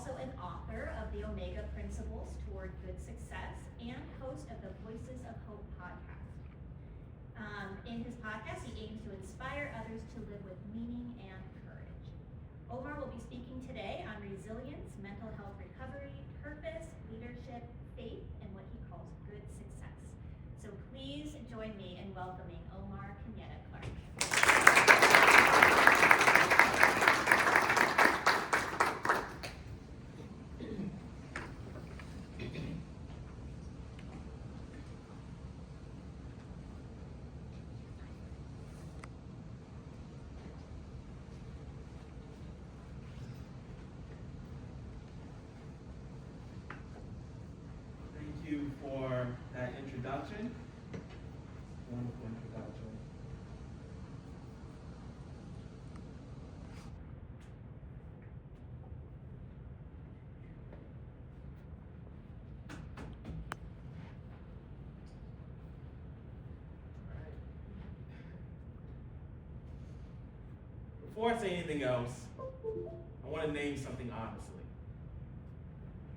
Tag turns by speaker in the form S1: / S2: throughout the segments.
S1: also an author of the Omega Principles Toward Good Success and host of the Voices of Hope podcast. In his podcast, he aims to inspire others to live with meaning and courage. Omar will be speaking today on resilience, mental health recovery, purpose, leadership, faith, and what he calls good success. So please join me in welcoming Omar Kenyatta Clark.
S2: Thank you for that introduction. Wonderful introduction. Before I say anything else, I want to name something honestly.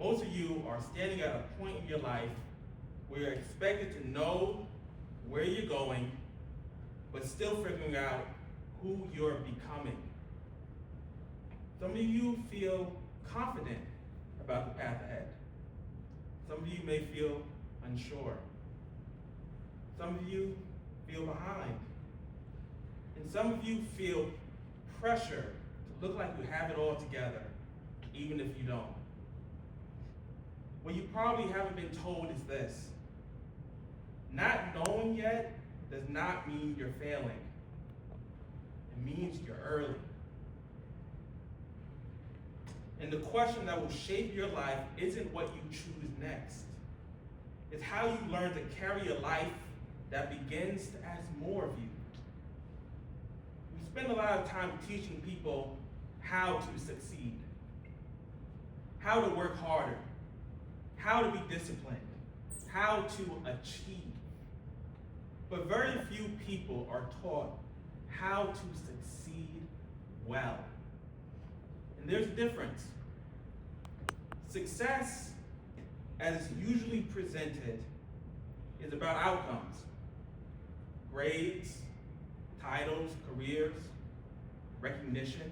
S2: Most of you are standing at a point in your life where you're expected to know where you're going, but still figuring out who you're becoming. Some of you feel confident about the path ahead. Some of you may feel unsure. Some of you feel behind. And some of you feel pressure to look like you have it all together, even if you don't. What you probably haven't been told is this: not knowing yet does not mean you're failing. It means you're early. And the question that will shape your life isn't what you choose next. It's how you learn to carry a life that begins to ask more of you. We spend a lot of time teaching people how to succeed, how to work harder, how to be disciplined, how to achieve. But very few people are taught how to succeed well. And there's a difference. Success, as it's usually presented, is about outcomes. Grades, titles, careers, recognition.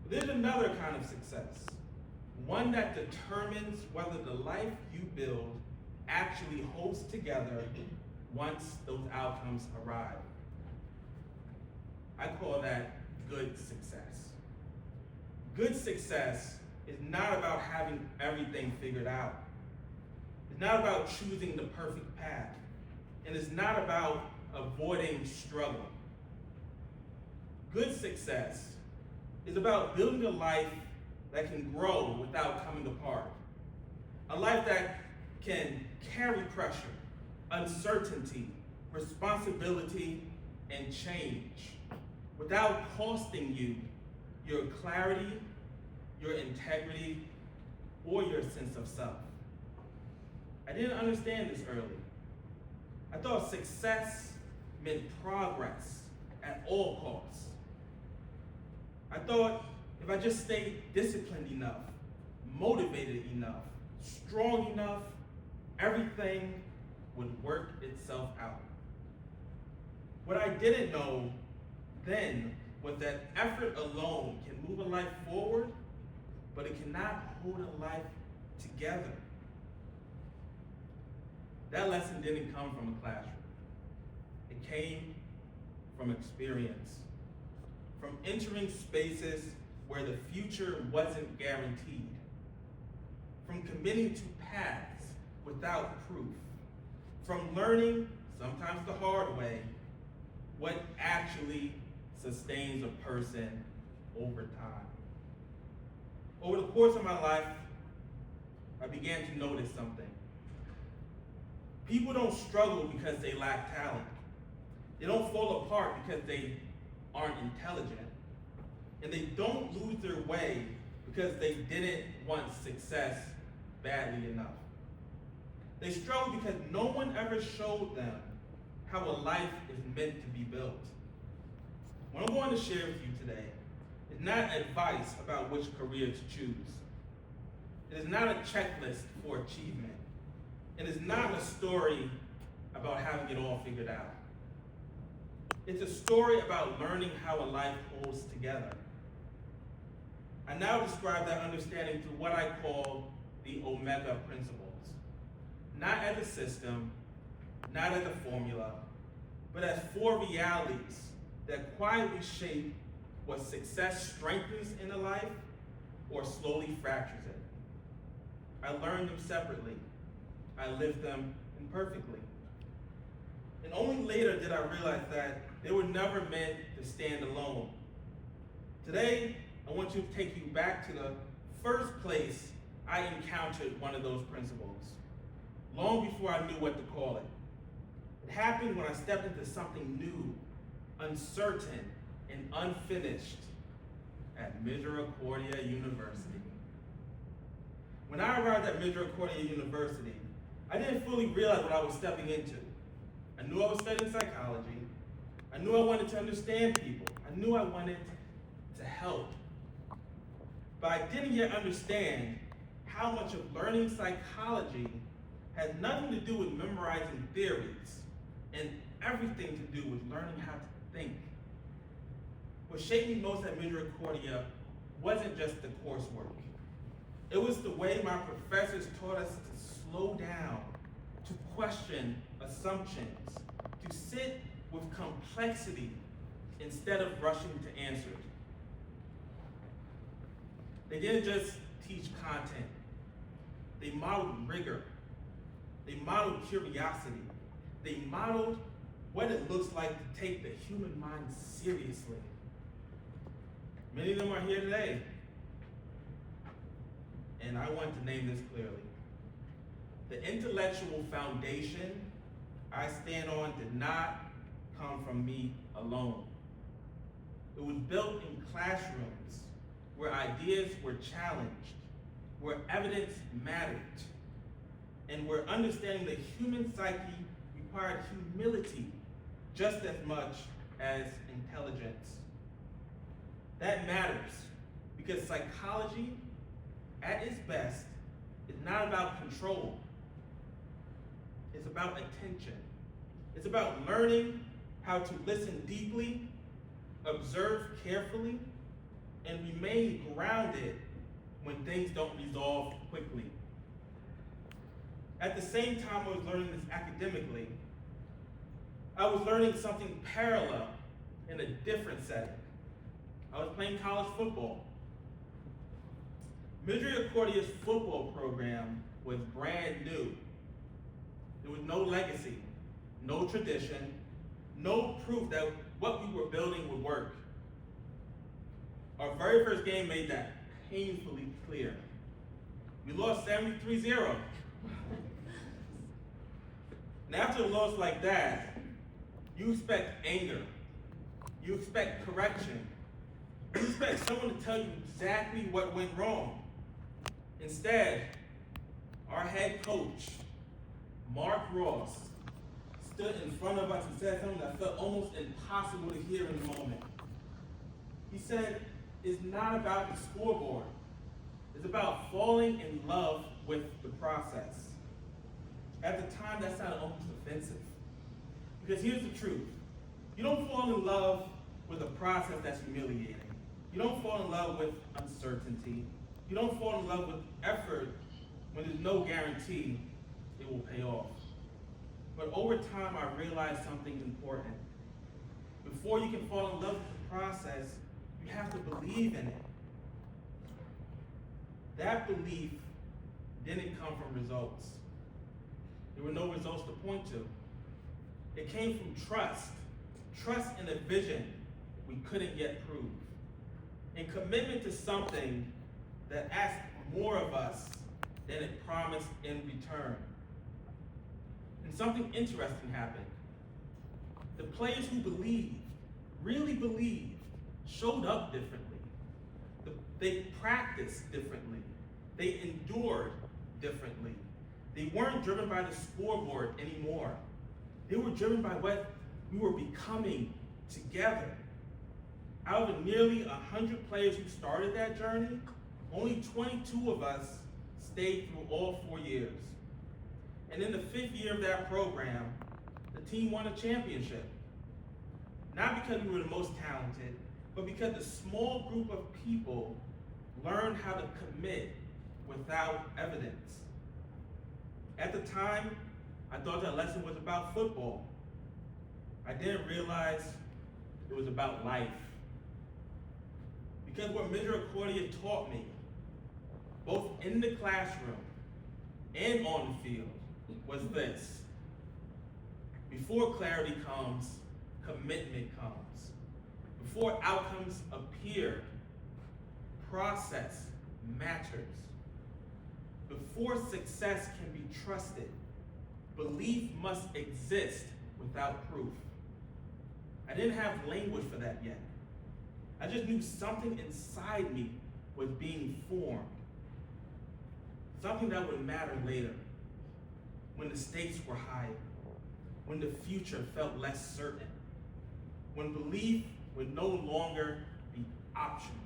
S2: But there's another kind of success. One that determines whether the life you build actually holds together once those outcomes arrive. I call that good success. Good success is not about having everything figured out. It's not about choosing the perfect path. And it's not about avoiding struggle. Good success is about building a life that can grow without coming apart. A life that can carry pressure, uncertainty, responsibility, and change without costing you your clarity, your integrity, or your sense of self. I didn't understand this early. I thought success meant progress at all costs. I thought if I just stayed disciplined enough, motivated enough, strong enough, everything would work itself out. What I didn't know then was that effort alone can move a life forward, but it cannot hold a life together. That lesson didn't come from a classroom. It came from experience, from entering spaces where the future wasn't guaranteed, from committing to paths without proof, from learning, sometimes the hard way, what actually sustains a person over time. Over the course of my life, I began to notice something. People don't struggle because they lack talent. They don't fall apart because they aren't intelligent. And they don't lose their way because they didn't want success badly enough. They struggle because no one ever showed them how a life is meant to be built. What I'm going to share with you today is not advice about which career to choose. It is not a checklist for achievement. It is not a story about having it all figured out. It's a story about learning how a life holds together. I now describe that understanding through what I call the Omega principles. Not as a system, not as a formula, but as 4 realities that quietly shape what success strengthens in a life or slowly fractures it. I learned them separately. I lived them imperfectly. And only later did I realize that they were never meant to stand alone. Today, I want to take you back to the first place I encountered one of those principles, long before I knew what to call it. It happened when I stepped into something new, uncertain, and unfinished at Misericordia University. When I arrived at Misericordia University, I didn't fully realize what I was stepping into. I knew I was studying psychology. I knew I wanted to understand people. I knew I wanted to help. But I didn't yet understand how much of learning psychology had nothing to do with memorizing theories and everything to do with learning how to think. What shaped me most at Misericordia wasn't just the coursework. It was the way my professors taught us to slow down, to question assumptions, to sit with complexity instead of rushing to answers. They didn't just teach content. They modeled rigor. They modeled curiosity. They modeled what it looks like to take the human mind seriously. Many of them are here today. And I want to name this clearly. The intellectual foundation I stand on did not come from me alone. It was built in classrooms where ideas were challenged, where evidence mattered, and where understanding the human psyche required humility just as much as intelligence. That matters because psychology, at its best, is not about control. It's about attention. It's about learning how to listen deeply, observe carefully, and remain grounded when things don't resolve quickly. At the same time I was learning this academically, I was learning something parallel in a different setting. I was playing college football. Misericordia's football program was brand new. There was no legacy, no tradition, no proof that what we were building would work. Our very first game made that painfully clear. We lost 73-0. And after a loss like that, you expect anger. You expect correction. You expect someone to tell you exactly what went wrong. Instead, our head coach, Mark Ross, stood in front of us and said something that felt almost impossible to hear in the moment. He said, "It's not about the scoreboard. It's about falling in love with the process." At the time, that sounded almost offensive. Because here's the truth. You don't fall in love with a process that's humiliating. You don't fall in love with uncertainty. You don't fall in love with effort when there's no guarantee it will pay off. But over time, I realized something important. Before you can fall in love with the process, you have to believe in it. That belief didn't come from results. There were no results to point to. It came from trust in a vision we couldn't yet prove, and commitment to something that asked more of us than it promised in return. And something interesting happened. The players who believed, really believed, showed up differently. They practiced differently. They endured differently. They weren't driven by the scoreboard anymore. They were driven by what we were becoming together. Out of nearly 100 players who started that journey, only 22 of us stayed through all 4 years. And in the 5th year of that program, the team won a championship. Not because we were the most talented, but because the small group of people learned how to commit without evidence. At the time, I thought that lesson was about football. I didn't realize it was about life. Because what Misericordia taught me, both in the classroom and on the field, was this: before clarity comes, commitment comes. Before outcomes appear, process matters. Before success can be trusted, belief must exist without proof. I didn't have language for that yet. I just knew something inside me was being formed. Something that would matter later, when the stakes were higher, when the future felt less certain, when belief would no longer be optional.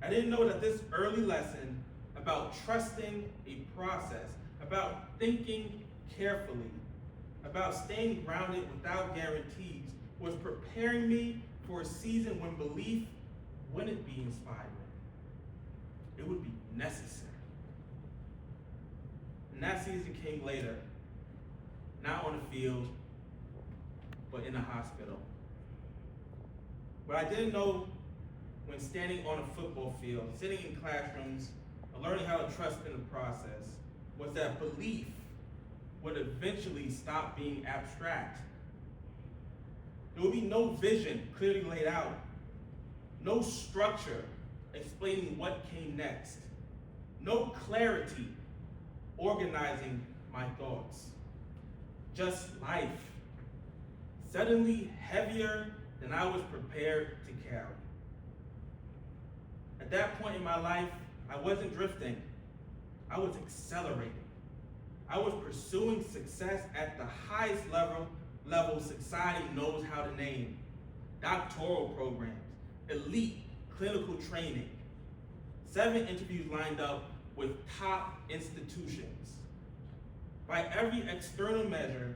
S2: I didn't know that this early lesson about trusting a process, about thinking carefully, about staying grounded without guarantees, was preparing me for a season when belief wouldn't be inspiring. It would be necessary. And that season came later, not on the field, but in a hospital. What I didn't know when standing on a football field, sitting in classrooms, and learning how to trust in the process, was that belief would eventually stop being abstract. There would be no vision clearly laid out, no structure explaining what came next, no clarity organizing my thoughts. Just life, suddenly heavier than I was prepared to carry. At that point in my life, I wasn't drifting, I was accelerating. I was pursuing success at the highest level society knows how to name. Doctoral programs, elite clinical training, 7 interviews lined up with top institutions. By every external measure,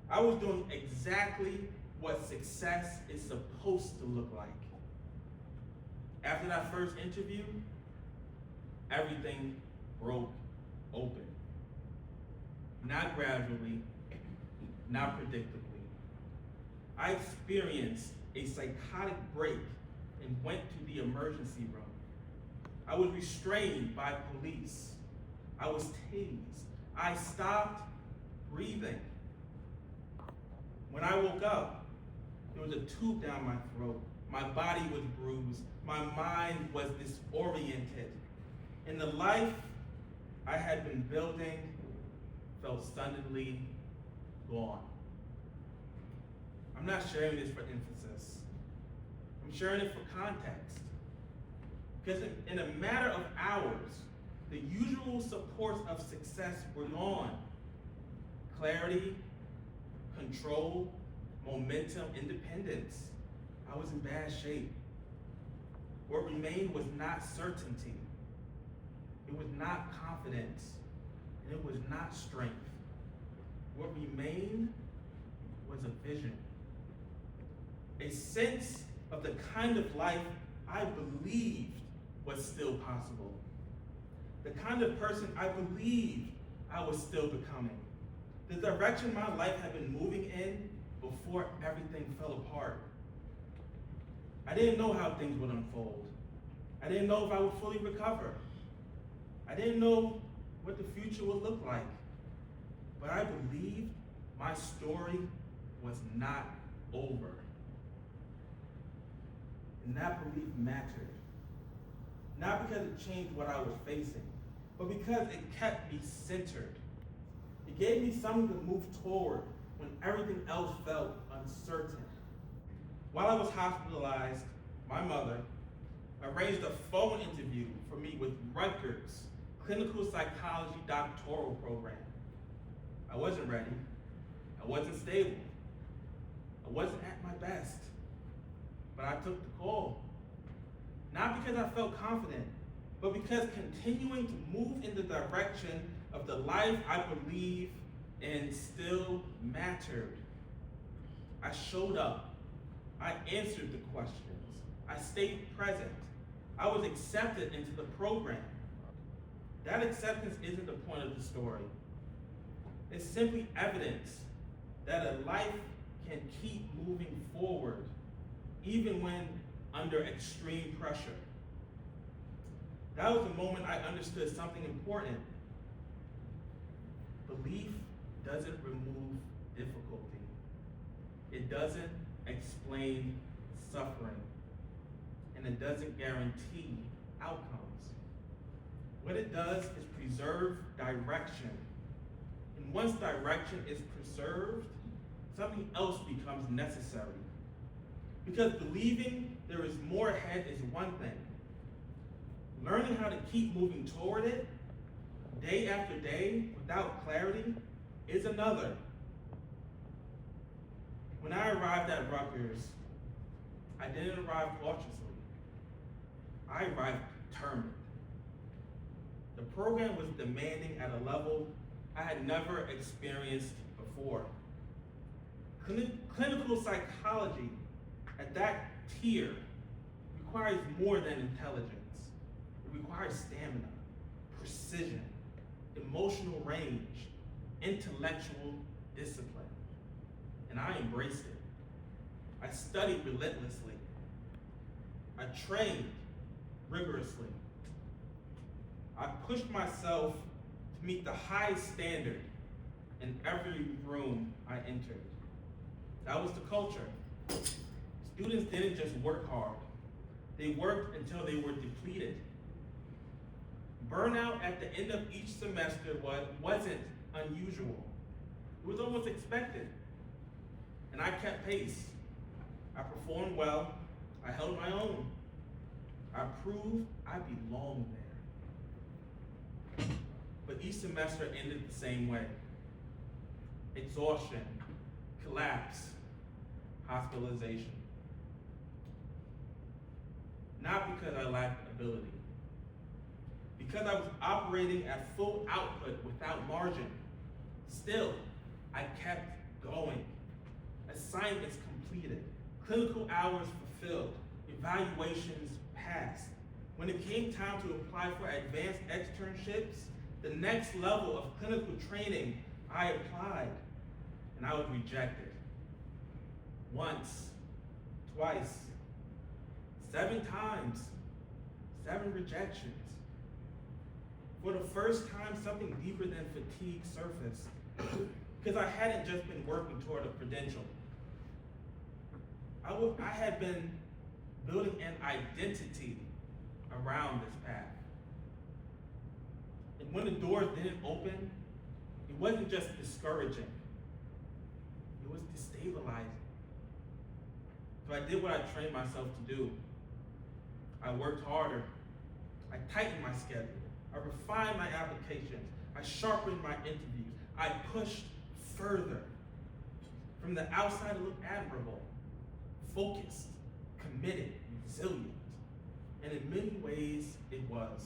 S2: I was doing exactly what success is supposed to look like. After that first interview, everything broke open. Not gradually, not predictably. I experienced a psychotic break and went to the emergency room. I was restrained by police. I was tased. I stopped breathing. When I woke up, there was a tube down my throat. My body was bruised. My mind was disoriented. And the life I had been building felt suddenly gone. I'm not sharing this for emphasis. I'm sharing it for context. Because in a matter of hours, the usual supports of success were gone. Clarity, control, momentum, independence. I was in bad shape. What remained was not certainty. It was not confidence. And it was not strength. What remained was a vision. A sense of the kind of life I believed was still possible. The kind of person I believed I was still becoming. The direction my life had been moving in before everything fell apart. I didn't know how things would unfold. I didn't know if I would fully recover. I didn't know what the future would look like. But I believed my story was not over. And that belief mattered. Not because it changed what I was facing, but because it kept me centered. It gave me something to move toward when everything else felt uncertain. While I was hospitalized, my mother arranged a phone interview for me with Rutgers Clinical Psychology Doctoral Program. I wasn't ready. I wasn't stable. I wasn't at my best. But I took the call. Not because I felt confident, but because continuing to move in the direction of the life I believe in still mattered. I showed up. I answered the questions. I stayed present. I was accepted into the program. That acceptance isn't the point of the story. It's simply evidence that a life can keep moving forward even when under extreme pressure. That was the moment I understood something important. Belief doesn't remove difficulty. It doesn't explain suffering. And it doesn't guarantee outcomes. What it does is preserve direction. And once direction is preserved, something else becomes necessary. Because believing there is more ahead is one thing. Learning how to keep moving toward it, day after day, without clarity, is another. When I arrived at Rutgers, I didn't arrive cautiously. I arrived determined. The program was demanding at a level I had never experienced before. Clinical psychology at that tier requires more than intelligence. It requires stamina, precision, emotional range, intellectual discipline. And I embraced it. I studied relentlessly. I trained rigorously. I pushed myself to meet the highest standard in every room I entered. That was the culture. Students didn't just work hard. They worked until they were depleted. Burnout at the end of each semester wasn't unusual. It was almost expected. And I kept pace. I performed well. I held my own. I proved I belonged there. But each semester ended the same way. Exhaustion, collapse, hospitalization. Not because I lacked ability. Because I was operating at full output without margin. Still, I kept going. Assignments completed. Clinical hours fulfilled. Evaluations passed. When it came time to apply for advanced externships, the next level of clinical training, I applied, and I was rejected. Once, twice, 7 times, 7 rejections. For the first time, something deeper than fatigue surfaced, because I hadn't just been working toward a credential. I had been building an identity around this path. And when the doors didn't open, it wasn't just discouraging, it was destabilizing. So I did what I trained myself to do. I worked harder. I tightened my schedule. I refined my applications. I sharpened my interviews. I pushed further. From the outside, it looked admirable, focused, committed, resilient. And in many ways, it was.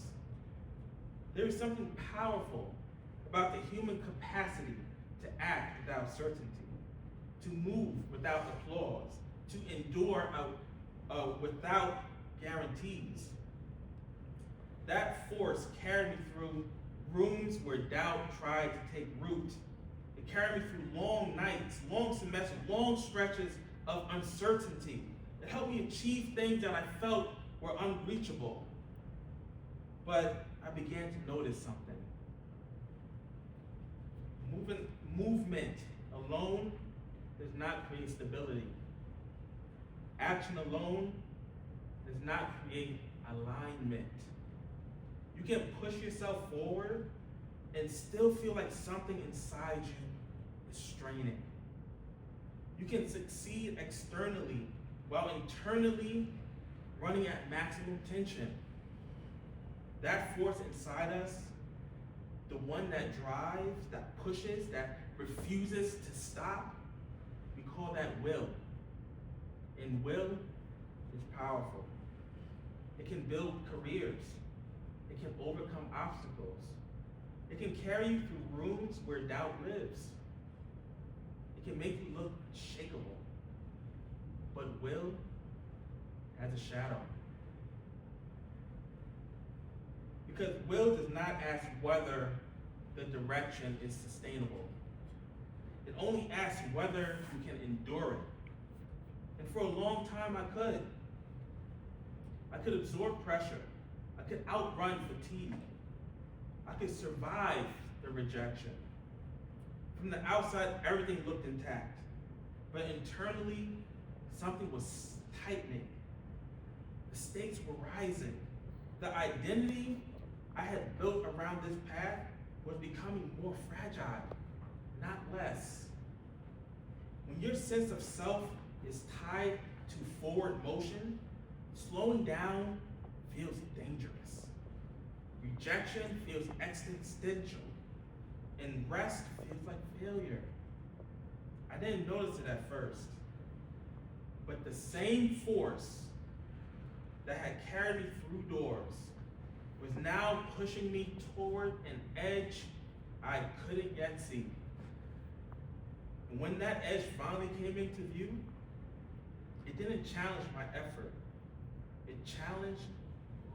S2: There is something powerful about the human capacity to act without certainty, to move without applause, to endure without guarantees. That force carried me through rooms where doubt tried to take root. It carried me through long nights, long semesters, long stretches of uncertainty. It helped me achieve things that I felt were unreachable. But I began to notice something. Movement alone does not create stability. Action alone does not create alignment. You can push yourself forward and still feel like something inside you is straining. You can succeed externally while internally running at maximum tension. That force inside us, the one that drives, that pushes, that refuses to stop, we call that will. And will is powerful. It can build careers. It It can overcome obstacles. It can carry you through rooms where doubt lives. It can make you look unshakable. But will has a shadow. Because will does not ask whether the direction is sustainable. It only asks whether you can endure it. And for a long time I could. I could absorb pressure. I could outrun fatigue. I could survive the rejection. From the outside, everything looked intact. But internally, something was tightening. The stakes were rising. The identity I had built around this path was becoming more fragile, not less. When your sense of self is tied to forward motion, slowing down feels dangerous. Rejection feels existential, and rest feels like failure. I didn't notice it at first, but the same force that had carried me through doors was now pushing me toward an edge I couldn't yet see. And when that edge finally came into view, it didn't challenge my effort. It challenged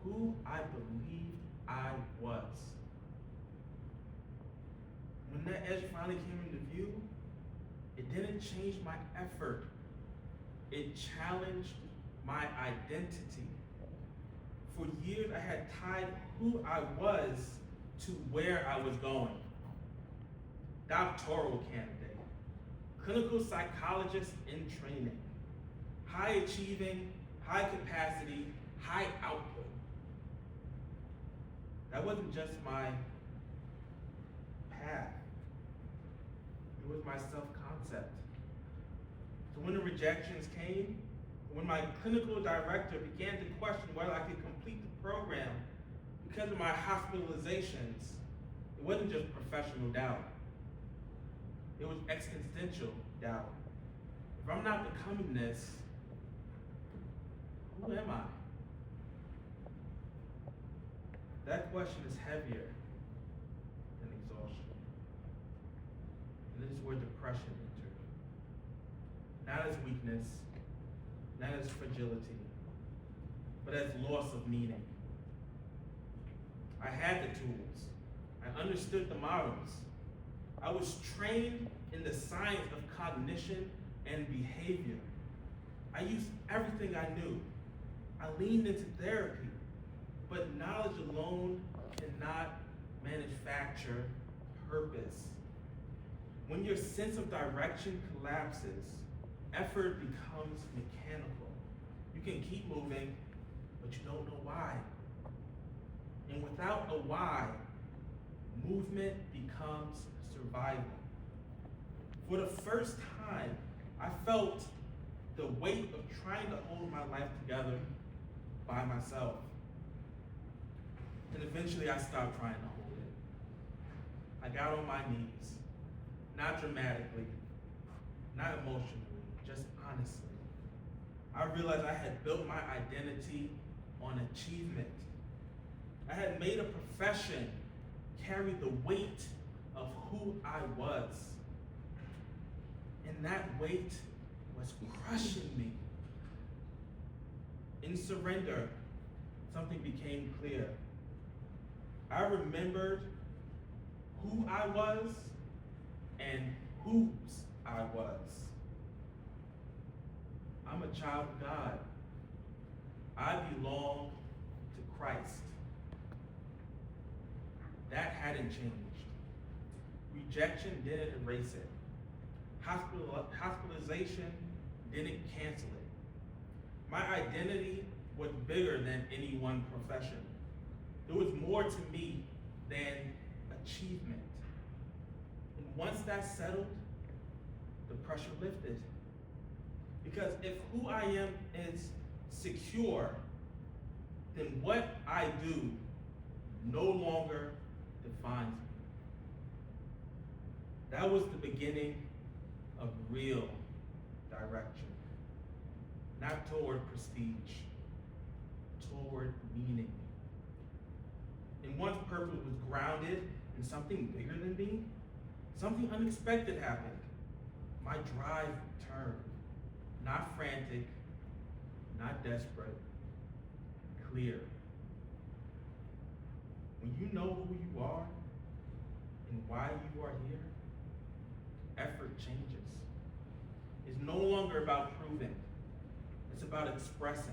S2: who I believed I was. When that edge finally came into view, it didn't change my effort. It challenged my identity. For years, I had tied who I was to where I was going. Doctoral candidate, clinical psychologist in training, high achieving, high capacity, high output. That wasn't just my path. It was my self-concept. So when the rejections came, when my clinical director began to question whether I could complete the program because of my hospitalizations, it wasn't just professional doubt. It was existential doubt. If I'm not becoming this, who am I? That question is heavier than exhaustion. And this is where depression entered. Not as weakness, not as fragility, but as loss of meaning. I had the tools. I understood the models. I was trained in the science of cognition and behavior. I used everything I knew. I leaned into therapy, but knowledge alone cannot manufacture purpose. When your sense of direction collapses, effort becomes mechanical. You can keep moving, but you don't know why. And without a why, movement becomes survival. For the first time, I felt the weight of trying to hold my life together by myself. And eventually I stopped trying to hold it. I got on my knees, not dramatically, not emotionally, just honestly. I realized I had built my identity on achievement. I had made a profession carry the weight of who I was. And that weight was crushing me. In surrender, something became clear. I remembered who I was and whose I was. I'm a child of God. I belong to Christ. That hadn't changed. Rejection didn't erase it. Hospitalization didn't cancel it. My identity was bigger than any one profession. There was more to me than achievement. And once that settled, the pressure lifted. Because if who I am is secure, then what I do no longer defines me. That was the beginning of real direction. Not toward prestige, toward meaning. and once purpose was grounded in something bigger than me, something unexpected happened. My drive returned. Not frantic, not desperate, clear. When you know who you are and why you are here, effort changes. It's no longer about proving, it's about expressing.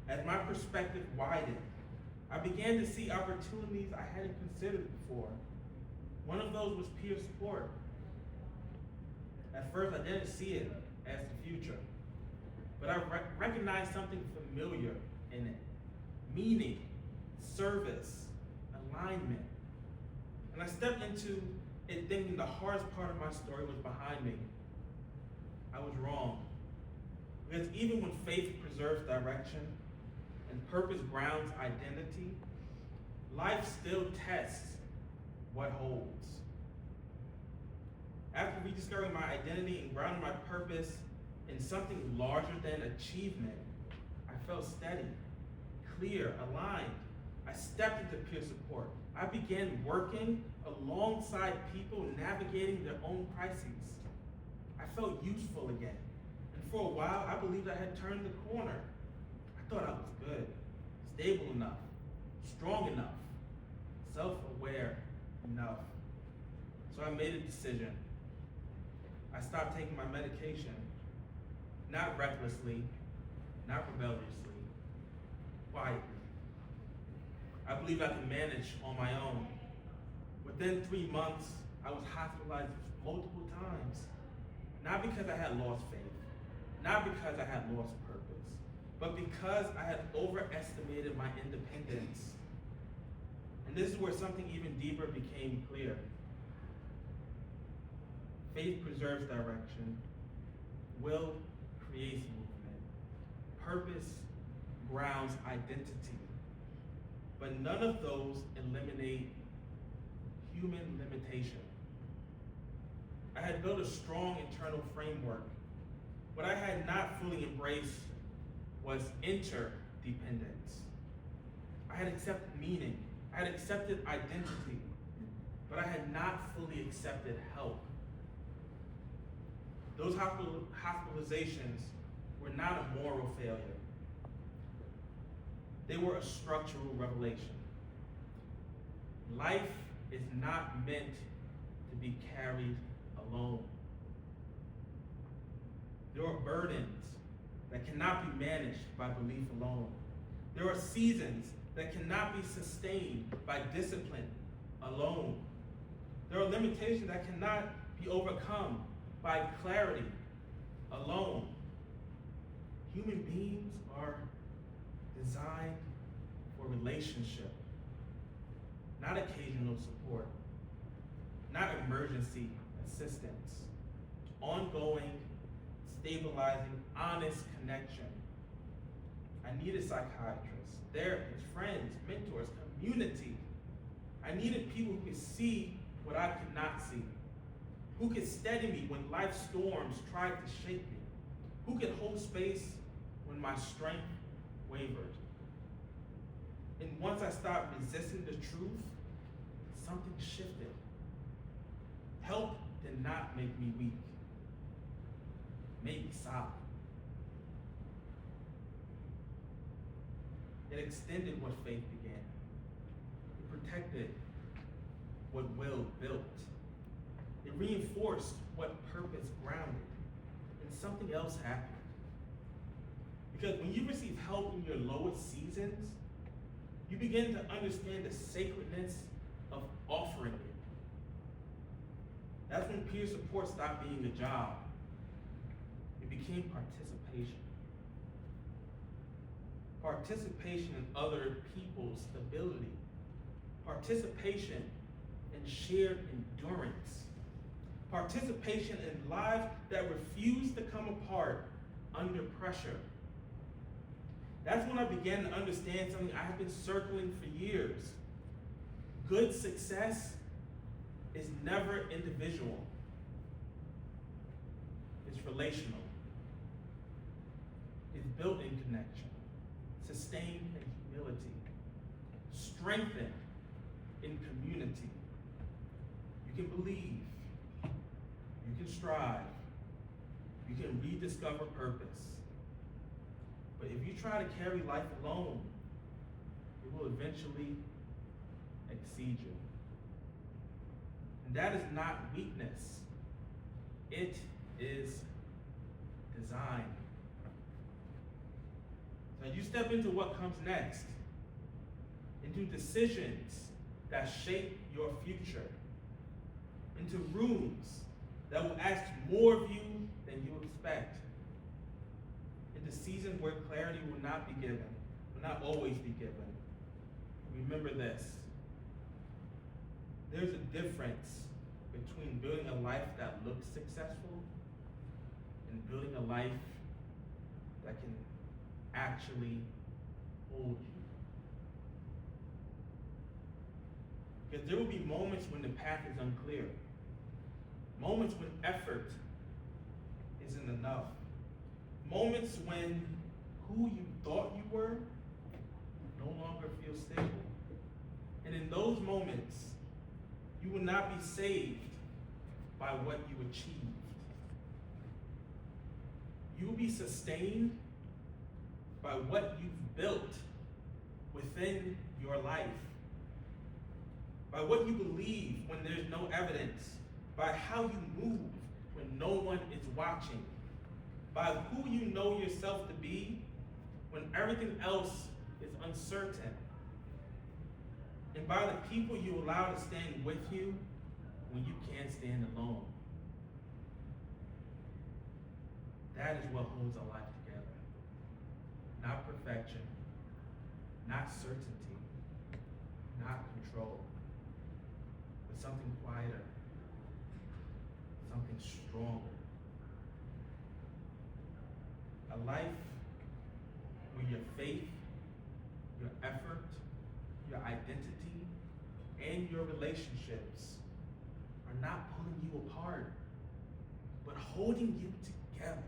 S2: As my perspective widened, I began to see opportunities I hadn't considered before. One of those was peer support. At first, I didn't see it as the future, but I recognized something familiar in it: meaning, service, alignment. And I stepped into it thinking the hardest part of my story was behind me. I was wrong. Because even when faith preserves direction and purpose grounds identity, life still tests what holds. After rediscovering my identity and grounding my purpose in something larger than achievement, I felt steady, clear, aligned. I stepped into peer support. I began working alongside people navigating their own crises. I felt useful again. And for a while, I believed I had turned the corner. I thought I was good, stable enough, strong enough, self-aware enough. So I made a decision. I stopped taking my medication, not recklessly, not rebelliously, quietly. I believed I could manage on my own. Within 3 months, I was hospitalized multiple times. Not because I had lost faith, not because I had lost purpose, but because I had overestimated my independence. And this is where something even deeper became clear. Faith preserves direction. Will creates movement. Purpose grounds identity. But none of those eliminate human limitation. I had built a strong internal framework. What I had not fully embraced was interdependence. I had accepted meaning. I had accepted identity. But I had not fully accepted help. Those hospitalizations were not a moral failure. They were a structural revelation. Life is not meant to be carried alone. There are burdens that cannot be managed by belief alone. There are seasons that cannot be sustained by discipline alone. There are limitations that cannot be overcome by clarity alone. Human beings are designed for relationship, not occasional support, not emergency assistance, ongoing, stabilizing, honest connection. I needed psychiatrists, therapists, friends, mentors, community. I needed people who could see what I could not see, who could steady me when life's storms tried to shake me, who could hold space when my strength wavered. And once I stopped resisting the truth, something shifted. Help did not make me weak, it made me solid. It extended what faith began. It protected what will built. It reinforced what purpose grounded. And something else happened. Because when you receive help in your lowest seasons, you begin to understand the sacredness of offering it. That's when peer support stopped being a job. It became participation. Participation in other people's stability. Participation in shared endurance. Participation in lives that refuse to come apart under pressure. That's when I began to understand something I have been circling for years. Good success is never individual. It's relational. It's built in connection, sustained in humility, strengthened in community. You can believe, you can strive, you can rediscover purpose. But if you try to carry life alone, it will eventually exceed you. And that is not weakness. It is design. So you step into what comes next, into decisions that shape your future, into rooms that will ask more of you than you expect, into seasons where clarity will not be given, will not always be given. Remember this. There's a difference between building a life that looks successful and building a life that can actually hold you. Because there will be moments when the path is unclear, moments when effort isn't enough, moments when who you thought you were no longer feels stable. And in those moments, you will not be saved by what you achieved. You will be sustained by what you've built within your life, by what you believe when there's no evidence, by how you move when no one is watching, by who you know yourself to be when everything else is uncertain, and by the people you allow to stand with you when you can't stand alone. That is what holds a life together. Not perfection, not certainty, not control, but something quieter, something stronger. A life where your faith, your effort, your identity, and your relationships are not pulling you apart, but holding you together.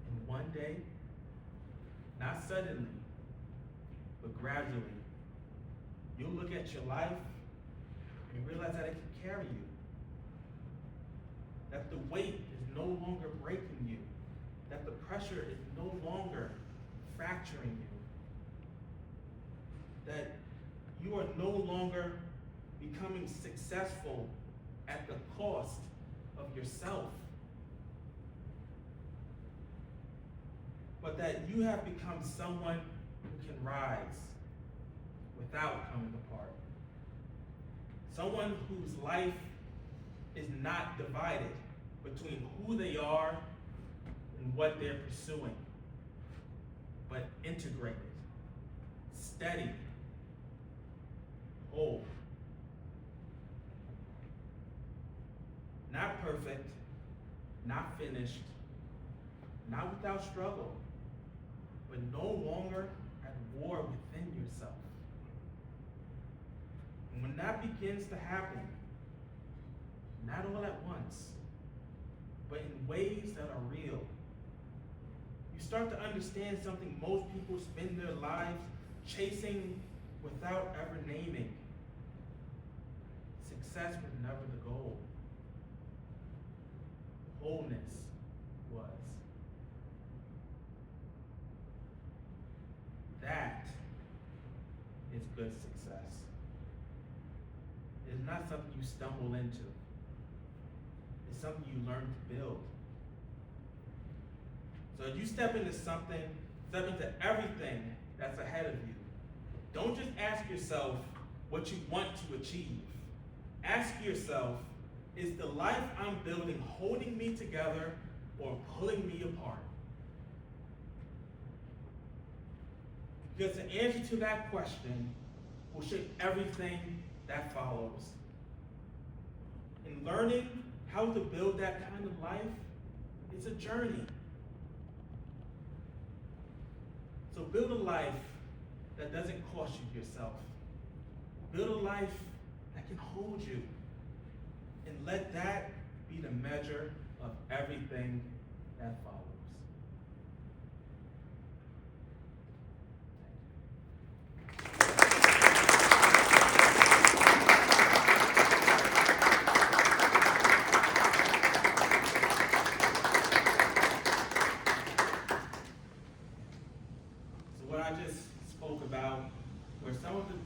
S2: And one day, not suddenly, but gradually, you'll look at your life and realize that it can carry you. That the weight is no longer breaking you. That the pressure is no longer fracturing you. That you are no longer becoming successful at the cost of yourself. But that you have become someone who can rise without coming apart. Someone whose life is not divided between who they are and what they're pursuing, but integrated, steady, whole. Not perfect, not finished, not without struggle, but no longer at war within yourself. And when that begins to happen, not all at once, but in ways that are real, you start to understand something most people spend their lives chasing without ever naming. Success was never the goal. Wholeness was. That is good success. It's not something you stumble into. It's something you learn to build. So if you step into something, step into everything that's ahead of you, don't just ask yourself what you want to achieve. Ask yourself, is the life I'm building holding me together or pulling me apart? Because the answer to that question will shape everything that follows. And learning how to build that kind of life is a journey. So build a life that doesn't cost you yourself. Build a life that can hold you. And let that be the measure of everything that follows. Thank you.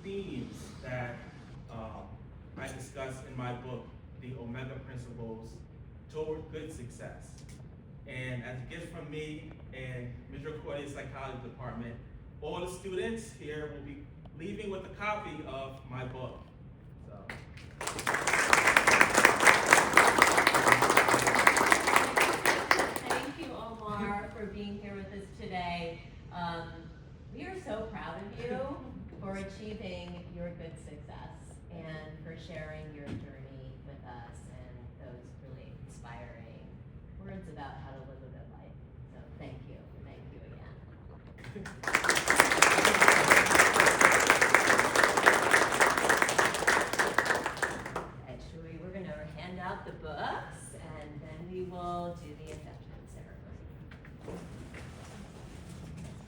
S2: themes that I discuss in my book, The Omega Principles Toward Good Success. And as a gift from me and Misericordia Psychology Department, all the students here will be leaving with a copy of my book. So.
S3: Thank you, Omar, for being here with us today. We are so proud of you for achieving your good success and for sharing your journey with us.